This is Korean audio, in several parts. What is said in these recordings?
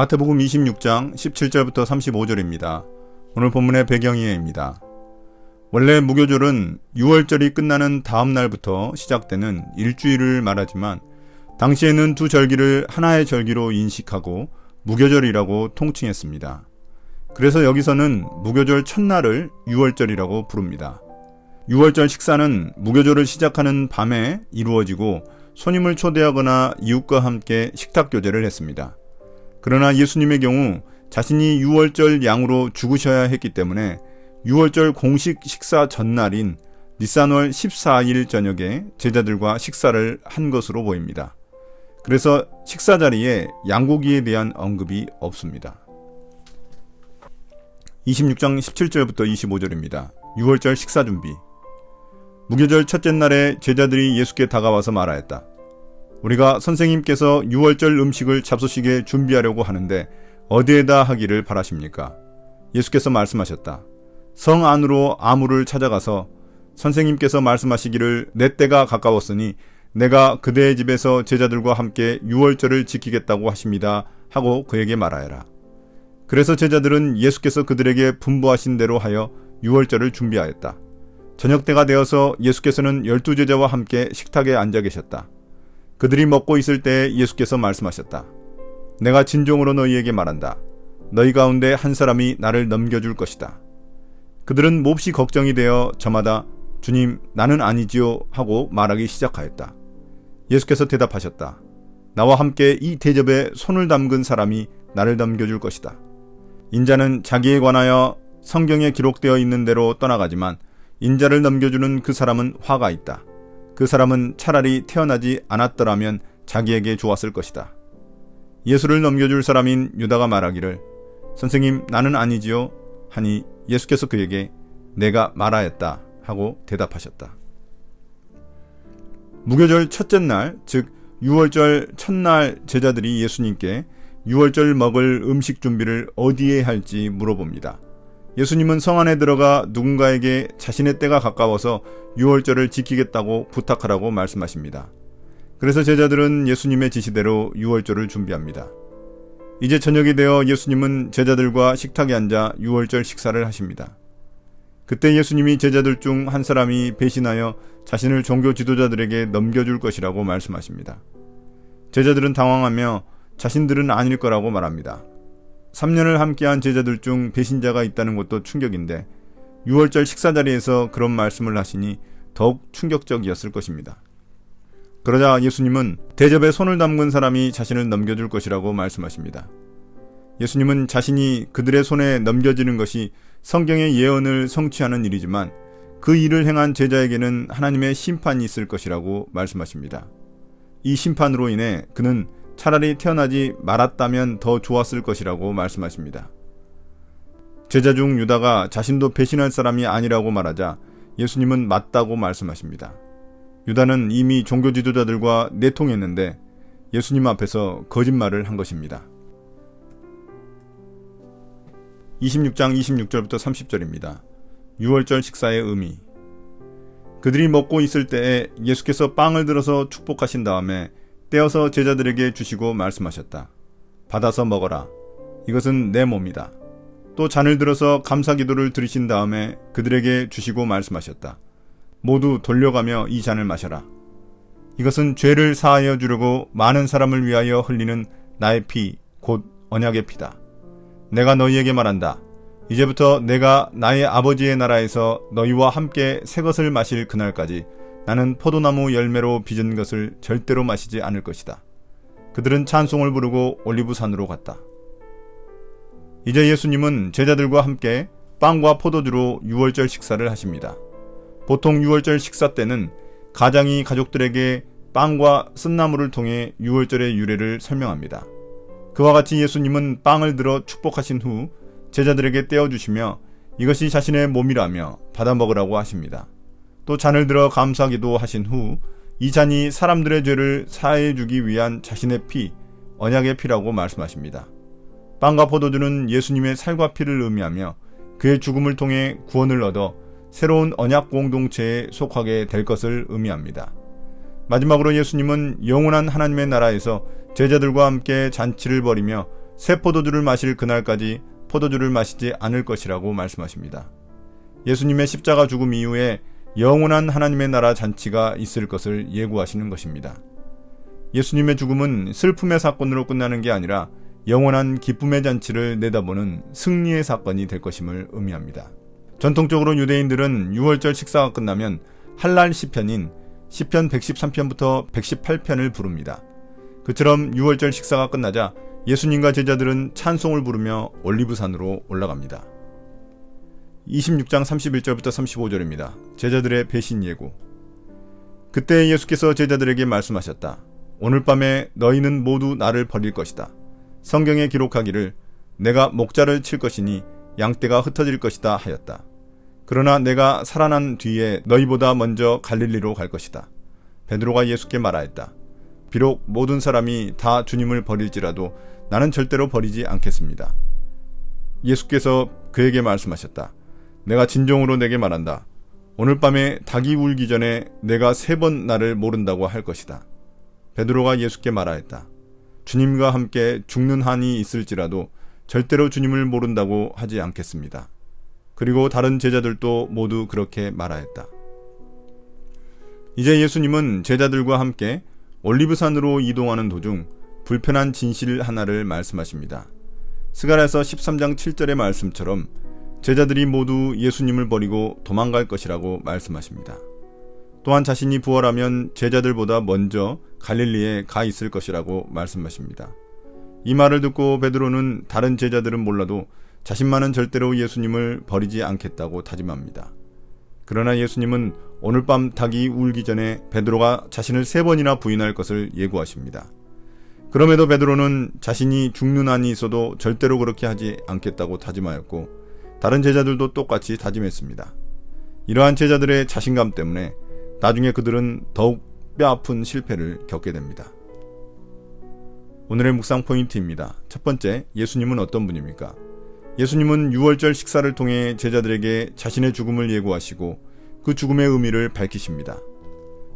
마태복음 26장 17절부터 35절입니다. 오늘 본문의 배경이해입니다. 원래 무교절은 6월절이 끝나는 다음 날부터 시작되는 일주일을 말하지만 당시에는 두 절기를 하나의 절기로 인식하고 무교절이라고 통칭했습니다. 그래서 여기서는 무교절 첫날을 6월절이라고 부릅니다. 6월절 식사는 무교절을 시작하는 밤에 이루어지고 손님을 초대하거나 이웃과 함께 식탁교제를 했습니다. 그러나 예수님의 경우 자신이 6월절 양으로 죽으셔야 했기 때문에 6월절 공식 식사 전날인 니산월 14일 저녁에 제자들과 식사를 한 것으로 보입니다. 그래서 식사 자리에 양고기에 대한 언급이 없습니다. 26장 17절부터 25절입니다. 6월절 식사 준비. 무교절 첫째 날에 제자들이 예수께 다가와서 말하였다. 우리가 선생님께서 6월절 음식을 잡수시게 준비하려고 하는데 어디에다 하기를 바라십니까? 예수께서 말씀하셨다. 성 안으로 아무를 찾아가서 선생님께서 말씀하시기를 내 때가 가까웠으니 내가 그대의 집에서 제자들과 함께 6월절을 지키겠다고 하십니다 하고 그에게 말하여라. 그래서 제자들은 예수께서 그들에게 분부하신 대로 하여 6월절을 준비하였다. 저녁 때가 되어서 예수께서는 12제자와 함께 식탁에 앉아 계셨다. 그들이 먹고 있을 때 예수께서 말씀하셨다. 내가 진정으로 너희에게 말한다. 너희 가운데 한 사람이 나를 넘겨줄 것이다. 그들은 몹시 걱정이 되어 저마다 주님, 나는 아니지요 하고 말하기 시작하였다. 예수께서 대답하셨다. 나와 함께 이 대접에 손을 담근 사람이 나를 넘겨줄 것이다. 인자는 자기에 관하여 성경에 기록되어 있는 대로 떠나가지만 인자를 넘겨주는 그 사람은 화가 있다. 그 사람은 차라리 태어나지 않았더라면 자기에게 좋았을 것이다. 예수를 넘겨줄 사람인 유다가 말하기를 선생님 나는 아니지요 하니 예수께서 그에게 내가 말하였다 하고 대답하셨다. 무교절 첫째 날, 즉 6월절 첫날 제자들이 예수님께 6월절 먹을 음식 준비를 어디에 할지 물어봅니다. 예수님은 성 안에 들어가 누군가에게 자신의 때가 가까워서 6월절을 지키겠다고 부탁하라고 말씀하십니다. 그래서 제자들은 예수님의 지시대로 6월절을 준비합니다. 이제 저녁이 되어 예수님은 제자들과 식탁에 앉아 6월절 식사를 하십니다. 그때 예수님이 제자들 중 한 사람이 배신하여 자신을 종교 지도자들에게 넘겨줄 것이라고 말씀하십니다. 제자들은 당황하며 자신들은 아닐 거라고 말합니다. 3년을 함께한 제자들 중 배신자가 있다는 것도 충격인데 6월절 식사 자리에서 그런 말씀을 하시니 더욱 충격적이었을 것입니다. 그러자 예수님은 대접에 손을 담근 사람이 자신을 넘겨줄 것이라고 말씀하십니다. 예수님은 자신이 그들의 손에 넘겨지는 것이 성경의 예언을 성취하는 일이지만 그 일을 행한 제자에게는 하나님의 심판이 있을 것이라고 말씀하십니다. 이 심판으로 인해 그는 차라리 태어나지 말았다면 더 좋았을 것이라고 말씀하십니다. 제자 중 유다가 자신도 배신할 사람이 아니라고 말하자 예수님은 맞다고 말씀하십니다. 유다는 이미 종교 지도자들과 내통했는데 예수님 앞에서 거짓말을 한 것입니다. 26장 26절부터 30절입니다. 6월절 식사의 의미. 그들이 먹고 있을 때에 예수께서 빵을 들어서 축복하신 다음에 떼어서 제자들에게 주시고 말씀하셨다. 받아서 먹어라. 이것은 내 몸이다. 또 잔을 들어서 감사기도를 드리신 다음에 그들에게 주시고 말씀하셨다. 모두 돌려가며 이 잔을 마셔라. 이것은 죄를 사하여 주려고 많은 사람을 위하여 흘리는 나의 피, 곧 언약의 피다. 내가 너희에게 말한다. 이제부터 내가 나의 아버지의 나라에서 너희와 함께 새 것을 마실 그날까지 나는 포도나무 열매로 빚은 것을 절대로 마시지 않을 것이다. 그들은 찬송을 부르고 올리브산으로 갔다. 이제 예수님은 제자들과 함께 빵과 포도주로 6월절 식사를 하십니다. 보통 6월절 식사 때는 가장이 가족들에게 빵과 쓴나물을 통해 6월절의 유래를 설명합니다. 그와 같이 예수님은 빵을 들어 축복하신 후 제자들에게 떼어주시며 이것이 자신의 몸이라며 받아 먹으라고 하십니다. 또 잔을 들어 감사기도 하신 후 이 잔이 사람들의 죄를 사해 주기 위한 자신의 피, 언약의 피라고 말씀하십니다. 빵과 포도주는 예수님의 살과 피를 의미하며 그의 죽음을 통해 구원을 얻어 새로운 언약 공동체에 속하게 될 것을 의미합니다. 마지막으로 예수님은 영원한 하나님의 나라에서 제자들과 함께 잔치를 벌이며 새 포도주를 마실 그날까지 포도주를 마시지 않을 것이라고 말씀하십니다. 예수님의 십자가 죽음 이후에 영원한 하나님의 나라 잔치가 있을 것을 예고하시는 것입니다. 예수님의 죽음은 슬픔의 사건으로 끝나는 게 아니라 영원한 기쁨의 잔치를 내다보는 승리의 사건이 될 것임을 의미합니다. 전통적으로 유대인들은 유월절 식사가 끝나면 할랄 시편인 시편 113편부터 118편을 부릅니다. 그처럼 유월절 식사가 끝나자 예수님과 제자들은 찬송을 부르며 올리브산으로 올라갑니다. 26장 31절부터 35절입니다. 제자들의 배신 예고. 그때 예수께서 제자들에게 말씀하셨다. 오늘 밤에 너희는 모두 나를 버릴 것이다. 성경에 기록하기를 내가 목자를 칠 것이니 양떼가 흩어질 것이다 하였다. 그러나 내가 살아난 뒤에 너희보다 먼저 갈릴리로 갈 것이다. 베드로가 예수께 말하였다. 비록 모든 사람이 다 주님을 버릴지라도 나는 절대로 버리지 않겠습니다. 예수께서 그에게 말씀하셨다. 내가 진정으로 내게 말한다. 오늘 밤에 닭이 울기 전에 내가 3번 나를 모른다고 할 것이다. 베드로가 예수께 말하였다. 주님과 함께 죽는 한이 있을지라도 절대로 주님을 모른다고 하지 않겠습니다. 그리고 다른 제자들도 모두 그렇게 말하였다. 이제 예수님은 제자들과 함께 올리브산으로 이동하는 도중 불편한 진실 하나를 말씀하십니다. 스가랴서 13장 7절의 말씀처럼 제자들이 모두 예수님을 버리고 도망갈 것이라고 말씀하십니다. 또한 자신이 부활하면 제자들보다 먼저 갈릴리에 가 있을 것이라고 말씀하십니다. 이 말을 듣고 베드로는 다른 제자들은 몰라도 자신만은 절대로 예수님을 버리지 않겠다고 다짐합니다. 그러나 예수님은 오늘 밤 닭이 울기 전에 베드로가 자신을 3번이나 부인할 것을 예고하십니다. 그럼에도 베드로는 자신이 죽는 한이 있어도 절대로 그렇게 하지 않겠다고 다짐하였고 다른 제자들도 똑같이 다짐했습니다. 이러한 제자들의 자신감 때문에 나중에 그들은 더욱 뼈아픈 실패를 겪게 됩니다. 오늘의 묵상 포인트입니다. 첫 번째, 예수님은 어떤 분입니까? 예수님은 유월절 식사를 통해 제자들에게 자신의 죽음을 예고하시고 그 죽음의 의미를 밝히십니다.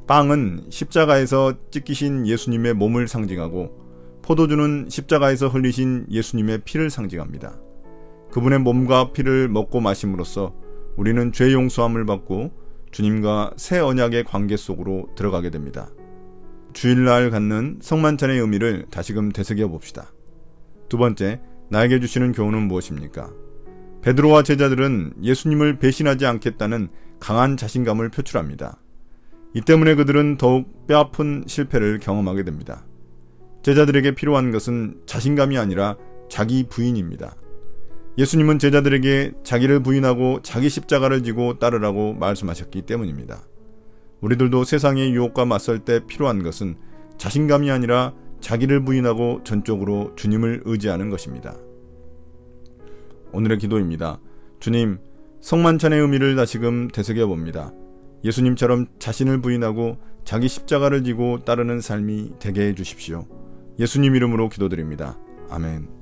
빵은 십자가에서 찢기신 예수님의 몸을 상징하고 포도주는 십자가에서 흘리신 예수님의 피를 상징합니다. 그분의 몸과 피를 먹고 마심으로써 우리는 죄 용서함을 받고 주님과 새 언약의 관계 속으로 들어가게 됩니다. 주일날 갖는 성만찬의 의미를 다시금 되새겨 봅시다. 두 번째, 나에게 주시는 교훈은 무엇입니까? 베드로와 제자들은 예수님을 배신하지 않겠다는 강한 자신감을 표출합니다. 이 때문에 그들은 더욱 뼈아픈 실패를 경험하게 됩니다. 제자들에게 필요한 것은 자신감이 아니라 자기 부인입니다. 예수님은 제자들에게 자기를 부인하고 자기 십자가를 지고 따르라고 말씀하셨기 때문입니다. 우리들도 세상의 유혹과 맞설 때 필요한 것은 자신감이 아니라 자기를 부인하고 전적으로 주님을 의지하는 것입니다. 오늘의 기도입니다. 주님, 성만찬의 의미를 다시금 되새겨 봅니다. 예수님처럼 자신을 부인하고 자기 십자가를 지고 따르는 삶이 되게 해주십시오. 예수님 이름으로 기도드립니다. 아멘.